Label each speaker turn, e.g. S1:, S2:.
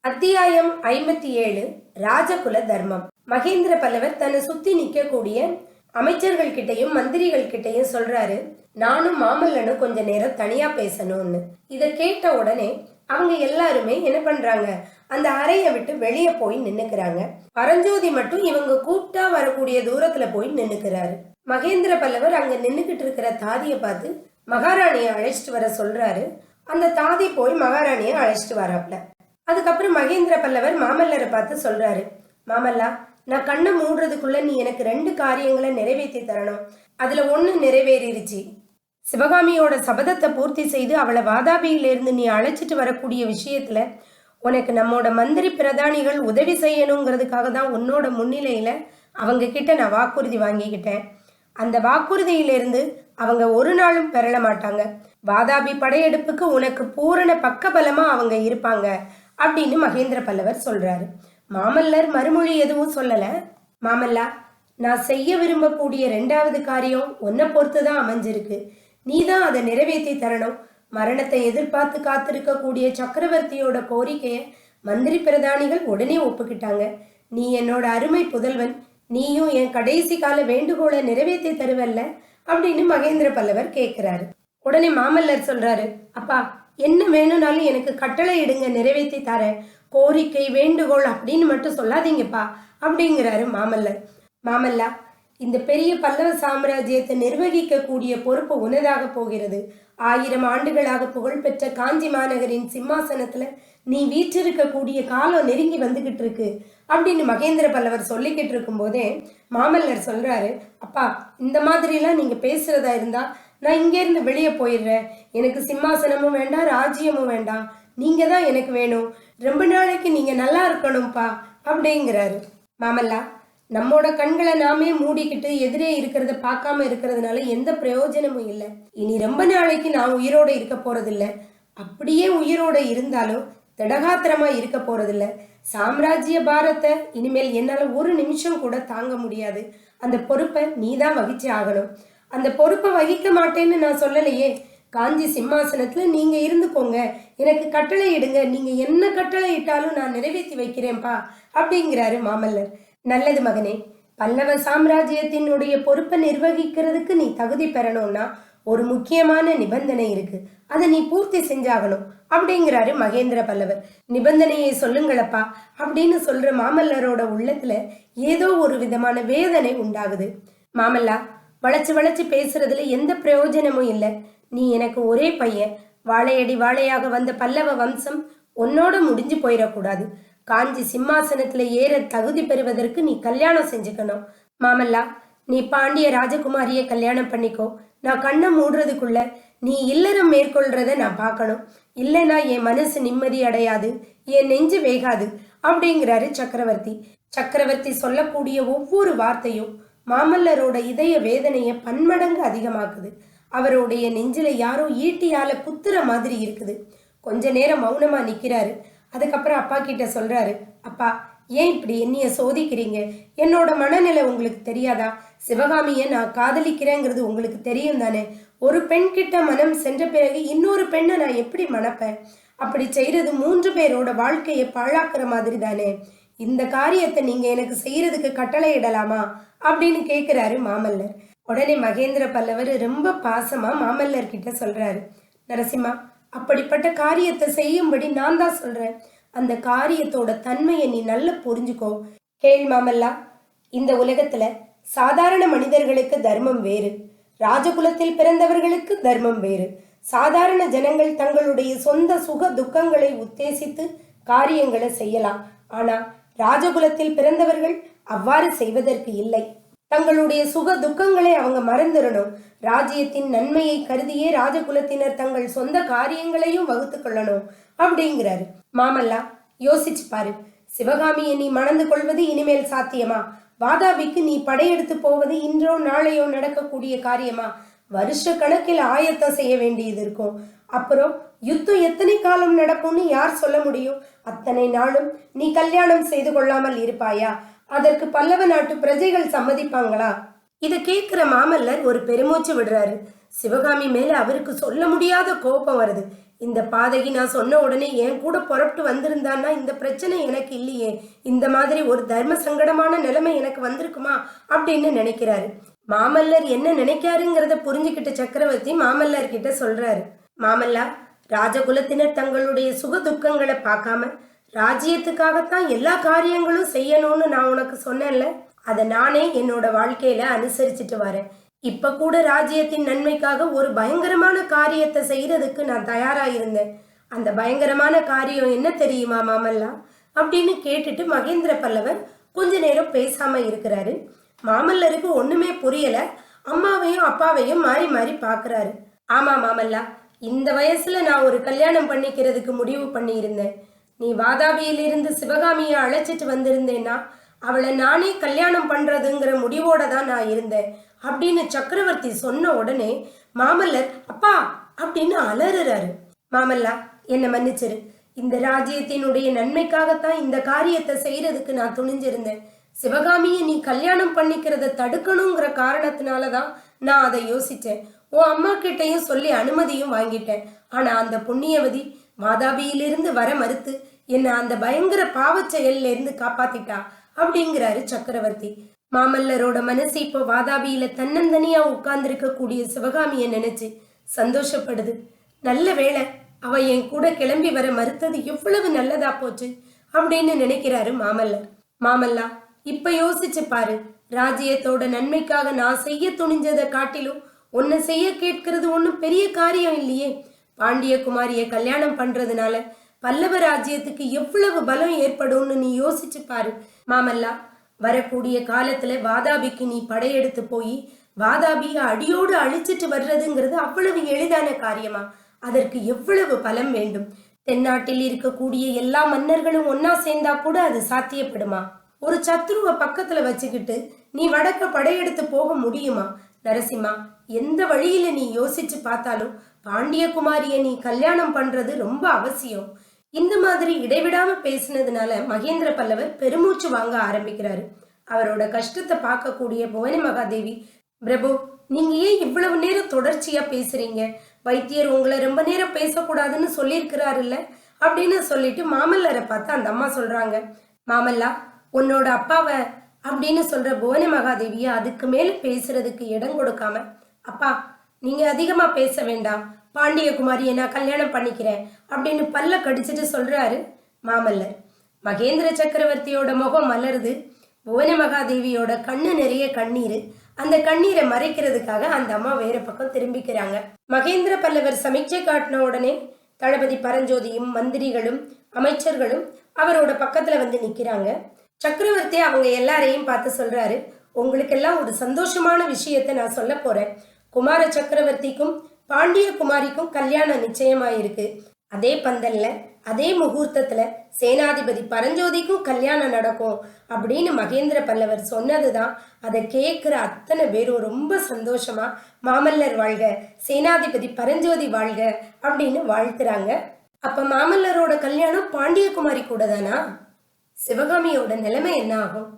S1: அத்தியாயம் 57. ராஜகுல தர்மம். மகேந்திர பல்லவர் தன்னை சுத்தி நிக்கக்கூடிய அமைச்சர்கள் கிட்டையும் மந்திரிகள் கிட்டையும் சொல்றாரு, நானும் மாமல்லனும் கொஞ்ச நேரம் தனியா பேசணும்னு. இத கேட்ட உடனே அவங்க எல்லாருமே என்ன பண்றாங்க, அந்த அறையை விட்டு வெளியே போய் நின்னுக்கிறாங்க. பரஞ்சோதி மட்டும் இவங்க கூப்பிட்டா வரக்கூடிய தூரத்துல போய் நின்னுக்கிறாரு. மகேந்திர பல்லவர் அங்க நின்னுகிட்டு இருக்கிற தாதியை பார்த்து மகாராணியை அழைச்சிட்டு வர சொல்றாரு. அந்த தாதி போய் மகாராணியை அழைச்சிட்டு வராப்ல. அதுக்கப்புறம் மகேந்திர பல்லவர் மாமல்லரை பார்த்து சொல்றாரு, மாமல்லா, நான் கண்ணை மூடுறதுக்குள்ள நீ எனக்கு 2 காரியங்களை நிறைவேற்றி தரணும். அதுல 1 நிறைவேறிடுச்சு. சிவகாமியோட சபதத்தை பூர்த்தி செய்து அவளை வாதாபியிலிருந்து நீ அழைச்சிட்டு வரக்கூடிய விஷயத்துல உனக்கு நம்மோட மந்திரி பிரதானிகள் உதவி செய்யணுங்கிறதுக்காக தான் உன்னோட முன்னிலையில அவங்க கிட்ட நான் வாக்குறுதி வாங்கிக்கிட்டேன். அந்த வாக்குறுதியிலிருந்து அவங்க ஒரு நாளும் பெறல மாட்டாங்க. வாதாபி படையெடுப்புக்கு உனக்கு பூரண பக்கபலமா அவங்க இருப்பாங்க அப்படின்னு மகேந்திர பல்லவர் சொல்றாரு. மாமல்லர் மறுமொழி எதுவும் சொல்லல. மாமல்லா, நான் செய்ய விரும்பக்கூடிய 2வது காரியம் உன்னை பொறுத்துதான் அமைஞ்சிருக்கு. நீதான் அதை நிறைவேற்றி தரணும். மரணத்தை எதிர்பார்த்து காத்திருக்கக்கூடிய சக்கரவர்த்தியோட கோரிக்கைய மந்திரி பிரதானிகள் உடனே ஒப்புக்கிட்டாங்க. நீ என்னோட அருமை புதல்வன், நீயும் என் கடைசி கால வேண்டுகோளை நிறைவேற்றி தருவல்ல அப்படின்னு மகேந்திர பல்லவர் கேட்கிறாரு. உடனே மாமல்லர் சொல்றாரு, அப்பா, என்ன வேணும்னாலும் எனக்கு கட்டளை இடுங்க, நிறைவேற்றி தரேன். கோரிக்கை வேண்டுகோள் அப்படின்னு மட்டும் சொல்லாதீங்கப்பா அப்படிங்கிறாரு மாமல்லர். மாமல்லா, இந்த பெரிய பல்லவ சாம்ராஜ்யத்தை நிர்வகிக்க கூடிய பொறுப்பு உனதாக போகிறது. 1000 ஆண்டுகளாக புகழ்பெற்ற காஞ்சி மாநகரின் சிம்மாசனத்துல நீ வீற்றிருக்க கூடிய காலம் நெருங்கி வந்துகிட்டு இருக்கு அப்படின்னு மகேந்திர பல்லவர் சொல்லிக்கிட்டு இருக்கும் போதே மாமல்லர் சொல்றாரு, அப்பா, இந்த மாதிரிலாம் நீங்க பேசுறதா இருந்தா நான் இங்கேருந்து வெளியே போயிடுறேன். எனக்கு சிம்மாசனமும் வேண்டாம், ராஜ்யமும் வேண்டாம். நீங்க தான் எனக்கு வேணும். ரொம்ப நாளைக்கு நீங்க நல்லா இருக்கணும்ப்பா அப்படிங்கிறாரு. மாமல்லா, நம்மோட கண்களை நாமே மூடிக்கிட்டு எதிரே இருக்கிறத பார்க்காம இருக்கிறதுனால எந்த பிரயோஜனமும் இல்லை. இனி ரொம்ப நாளைக்கு நான் உயிரோட இருக்க போறதில்ல. அப்படியே உயிரோட இருந்தாலும் திடகாத்திரமா இருக்க போறதில்ல. சாம்ராஜ்ய பாரத்தை இனிமேல் என்னால ஒரு நிமிஷம் கூட தாங்க முடியாது. அந்த பொறுப்பை நீ தான் வகிச்சு ஆகணும். அந்த பொறுப்பை வகிக்க மாட்டேன்னு நான் சொல்லலையே. காஞ்சி சிம்மாசனத்துல நீங்க இருந்துக்கோங்க, எனக்கு கட்டளை இடுங்க, நீங்க என்ன கட்டளை இட்டாலும் நான் நிறைவேற்றி வைக்கிறேன்ப்பா அப்படிங்கிறாரு மாமல்லர். நல்லது மகனே, பல்லவ சாம்ராஜ்யத்தினுடைய பொறுப்பை நிர்வகிக்கிறதுக்கு நீ தகுதி பெறணும்னா ஒரு முக்கியமான நிபந்தனை இருக்கு. அதை நீ பூர்த்தி செஞ்சாகணும் அப்படிங்கிறாரு மகேந்திர பல்லவர். நிபந்தனையை சொல்லுங்களப்பா அப்படின்னு சொல்ற மாமல்லரோட உள்ளத்துல ஏதோ ஒரு விதமான வேதனை உண்டாகுது. மாமல்லா, வளைச்சு வளைச்சு பேசுறதுல எந்த பிரயோஜனமும் இல்லை. நீ எனக்கு ஒரே பையன். வாழையடி வாழையாக வந்த பல்லவ வம்சம் உன்னோட முடிஞ்சு போயிடக்கூடாது. காஞ்சி சிம்மாசனத்துல ஏற தகுதி பெறுவதற்கு நீ கல்யாணம் செஞ்சுக்கணும். மாமல்லா, நீ பாண்டிய ராஜகுமாரிய கல்யாணம் பண்ணிக்கோ. நான் கண்ணை மூடுறதுக்குள்ள நீ இல்லறம் மேற்கொள்றத நான் பார்க்கணும். இல்லைன்னா என் மனசு நிம்மதி அடையாது, என் நெஞ்சு வேகாது அப்படிங்கிறாரு சக்கரவர்த்தி. சக்கரவர்த்தி சொல்லக்கூடிய ஒவ்வொரு வார்த்தையும் மாமல்லரோட இதய வேதனையை பன்மடங்கு அதிகமாக்குது. அவருடைய நெஞ்சில யாரோ ஈட்டியால குத்துற மாதிரி இருக்குது. கொஞ்ச நேரம் மௌனமா நிக்கிறாரு. அதுக்கப்புறம் அப்பா கிட்ட சொல்றாரு, அப்பா, ஏன் இப்படி என்னைய சோதிக்கிறீங்க? என்னோட மனநிலை உங்களுக்கு தெரியாதா? சிவகாமிய நான் காதலிக்கிறேங்கிறது உங்களுக்கு தெரியும் தானே? ஒரு பெண் கிட்ட மனம் சென்ற பிறகு இன்னொரு பெண்ணை நான் எப்படி மணப்பேன்? அப்படி செய்யறது 3 பேரோட வாழ்க்கையை பாழாக்குற மாதிரி தானே. இந்த காரியத்தை நீங்க எனக்கு செய்யறதுக்கு கட்டளை இடலாமா அப்படின்னு கேட்கிறாரு மாமல்லர். உடனே மகேந்திர பல்லவர் ரொம்ப பாசமா மாமல்லர் கிட்ட சொல்றாரு, நரசிம்மா, அப்படிப்பட்ட காரியத்தை செய்யும்படி நான் தான் சொல்றேன். அந்த காரியத்தோட தன்மையை நீ நல்லா புரிஞ்சுக்கோ. கேள் மாமல்லா, இந்த உலகத்துல சாதாரண மனிதர்களுக்கு தர்மம் வேறு, ராஜகுலத்தில் பிறந்தவர்களுக்கு தர்மம் வேறு. சாதாரண ஜனங்கள் தங்களுடைய சொந்த சுக துக்கங்களை உத்தேசித்து காரியங்களை செய்யலாம். ஆனா ராஜகுலத்தில் பிறந்தவர்கள் அவ்வாறு செய்வதற்கு இல்லை. தங்களுடைய சுக துக்கங்களை அவங்க மறந்துடணும். ராஜ்யத்தின் நன்மையை கருதியே ராஜகுலத்தினர் தங்கள் சொந்த காரியங்களையும் வகுத்து கொள்ளணும் அப்படிங்கிறாரு. மாமல்லா, யோசிச்சு பாரு. சிவகாமியை நீ மணந்து கொள்வது இனிமேல் சாத்தியமா? வாதாபிக்கு நீ படையெடுத்து போவது இன்றோ நாளையோ நடக்கக்கூடிய காரியமா? வருஷ கணக்கில் ஆயத்தம் செய்ய வேண்டியது இருக்கும். அப்புறம் யுத்தம் எத்தனை காலம் நடக்கும்னு யார் சொல்ல முடியும்? அத்தனை நாளும் நீ கல்யாணம் செய்து கொள்ளாமல் இருப்பாயா? அதற்கு பல்லவ நாட்டு பிரஜைகள் சம்மதிப்பாங்களா? இதை கேட்கிற மாமல்லர் ஒரு பெருமூச்சு விடுறாரு. சிவகாமி மேல அவருக்கு சொல்ல முடியாத கோபம் வருது. இந்த பாதகி நான் சொன்ன உடனே என் கூட புறப்பட்டு வந்திருந்தான்னா இந்த பிரச்சனை எனக்கு இல்லையே, இந்த மாதிரி ஒரு தர்ம சங்கடமான நிலைமை எனக்கு வந்திருக்குமா அப்படின்னு நினைக்கிறாரு. மாமல்லர் என்ன நினைக்காருங்கிறத புரிஞ்சுக்கிட்ட சக்கரவர்த்தி மாமல்லர் கிட்ட சொல்றாரு, மாமல்லா, ராஜகுலத்தினர் தங்களுடைய சுக துக்கங்களை பார்க்காம ராஜ்யத்துக்காகத்தான் எல்லா காரியங்களும் செய்யணும்னு நான் உனக்கு சொன்னேன்ல, அதை நானே என்னோட வாழ்க்கையில அனுசரிச்சுட்டு வரேன். இப்ப கூட ராஜ்யத்தின் நன்மைக்காக ஒரு பயங்கரமான காரியத்தை செய்யறதுக்கு நான் தயாரா இருந்தேன். அந்த பயங்கரமான காரியம் என்ன தெரியுமா மாமல்லா அப்படின்னு கேட்டுட்டு மகேந்திர பல்லவர் கொஞ்ச நேரம் பேசாம இருக்கிறாரு. மாமல்லருக்கு ஒண்ணுமே புரியல. அம்மாவையும் அப்பாவையும் மாறி மாறி பாக்குறாரு. ஆமா மாமல்லா, இந்த வயசுல நான் ஒரு கல்யாணம் பண்ணிக்கிறதுக்கு முடிவு பண்ணி இருந்தேன். நீ வாதாபியிலிருந்து சிவகாமியை அழைச்சிட்டு வந்திருந்தேன்னா அவளை நானே கல்யாணம் பண்றதுங்கிற முடிவோட தான் நான் இருந்தேன் அப்படின்னு சக்கரவர்த்தி சொன்ன உடனே மாமல்லர் அப்பா அப்படின்னு அலறுறாரு. மாமல்லா, என்ன மன்னிச்சிரு. இந்த ராஜ்யத்தினுடைய நன்மைக்காகத்தான் இந்த காரியத்தை செய்யறதுக்கு நான் துணிஞ்சிருந்தேன். சிவகாமியை நீ கல்யாணம் பண்ணிக்கிறத தடுக்கணுங்கிற காரணத்தினாலதான் நான் அதை யோசிச்சேன். உன் அம்மா கிட்டையும் சொல்லி அனுமதியும் வாங்கிட்டேன். ஆனா அந்த புண்ணியவதி வாதாபியிலிருந்து வர மறுத்து என்னை அந்த பயங்கர பாவச் செயல்ல இருந்து காப்பாத்திட்டா அப்படிங்கிறாரு சக்கரவர்த்தி. மாமல்லரோட மனசு இப்போ வாதாபியில தன்னந்தனியா உட்கார்ந்துருக்க கூடிய சிவகாமிய நினைச்சு சந்தோஷப்படுது. நல்ல வேளை அவ என் கூட கிளம்பி வர மறுத்தது எவ்வளவு நல்லதா போச்சு அப்படின்னு நினைக்கிறாரு மாமல்லர். மாமல்லா, இப்ப யோசிச்சு பாரு. ராஜ்யத்தோட நன்மைக்காக நான் செய்ய துணிஞ்சதை காட்டிலும் உன்னை செய்ய கேட்கிறது ஒன்னும் பெரிய காரியம் இல்லையே. பாண்டிய குமாரிய கல்யாணம் பண்றதுனால பல்லவ ராஜ்யத்துக்கு எவ்வளவு பலம் ஏற்படும்னு நீ யோசிச்சு பாரு. மாமல்லா, வரக்கூடிய காலத்துல வாதாபிக்கு நீ படையெடுத்து போய் வாதாபிய அடியோடு அழிச்சிட்டு வர்றதுங்கிறது அவ்வளவு எளிதான காரியமா? அதற்கு எவ்வளவு பலம் வேண்டும்? தென்னாட்டில் இருக்கக்கூடிய எல்லா மன்னர்களும் ஒன்னா சேர்ந்தா கூட அது சாத்தியப்படுமா? ஒரு சத்ருவை பக்கத்துல வச்சுக்கிட்டு நீ வடக்க படையெடுத்து போக முடியுமா? நரசிம்மா, எந்த வழியில நீ யோசிச்சு பார்த்தாலும் பாண்டிய குமாரிய நீ கல்யாணம் பண்றது ரொம்ப அவசியம். இந்த மாதிரி இடைவிடாம பேசினதுனால மகேந்திர பல்லவர் பெருமூச்சு வாங்க ஆரம்பிக்கிறாரு. அவரோட கஷ்டத்தை பார்க்கக்கூடிய புவன மகாதேவி, பிரபு, நீங்க ஏன் இவ்வளவு நேரம் தொடர்ச்சியா பேசுறீங்க? வைத்தியர் உங்களை ரொம்ப நேரம் பேசக்கூடாதுன்னு சொல்லியிருக்கிறாருல்ல அப்படின்னு சொல்லிட்டு மாமல்லரை பார்த்து அந்த அம்மா சொல்றாங்க, மாமல்லா, உன்னோட அப்பாவை அப்படின்னு சொல்ற புவன மகாதேவிய அதுக்கு மேல பேசுறதுக்கு இடம் கொடுக்காம, அப்பா நீங்க அதிகமா பேச வேண்டாம், பாண்டிய குமாரியை நான் கல்யாணம் பண்ணிக்கிறேன் அப்படின்னு பல்ல கடிச்சிட்டு சொல்றாரு மாமல்லர். மகேந்திர சக்கரவர்த்தியோட முகம் மலருது. புவன மகாதேவியோட கண்ணு நிறைய கண்ணீர். அந்த கண்ணீரை மறைக்கிறதுக்காக அந்த அம்மா வேற பக்கம் திரும்பிக்கிறாங்க. மகேந்திர பல்லவர் சமீட்சை காட்டின உடனே தளபதி பரஞ்சோதியும் மந்திரிகளும் அமைச்சர்களும் அவரோட பக்கத்துல வந்து நிக்கிறாங்க. சக்கரவர்த்தி அவங்க எல்லாரையும் பார்த்து சொல்றாரு, உங்களுக்கெல்லாம் ஒரு சந்தோஷமான விஷயத்தை நான் சொல்ல போறேன். குமார சக்கரவர்த்திக்கும் பாண்டிய குமாரிக்கும் கல்யாணம் நிச்சயமாயிருக்கு. அதே பந்தல்ல அதே முகூர்த்தத்துல சேனாதிபதி பரஞ்சோதிக்கும் கல்யாணம் நடக்கும் அப்படின்னு மகேந்திர பல்லவர் சொன்னதுதான் அதை கேட்கிற அத்தனை பேரும் ரொம்ப சந்தோஷமா மாமல்லர் வாழ்க, சேனாதிபதி பரஞ்சோதி வாழ்க அப்படின்னு வாழ்த்துறாங்க. அப்ப மாமல்லரோட கல்யாணம் பாண்டிய குமாரி கூட தானா? சிவகாமியோட நிலைமை என்ன ஆகும்?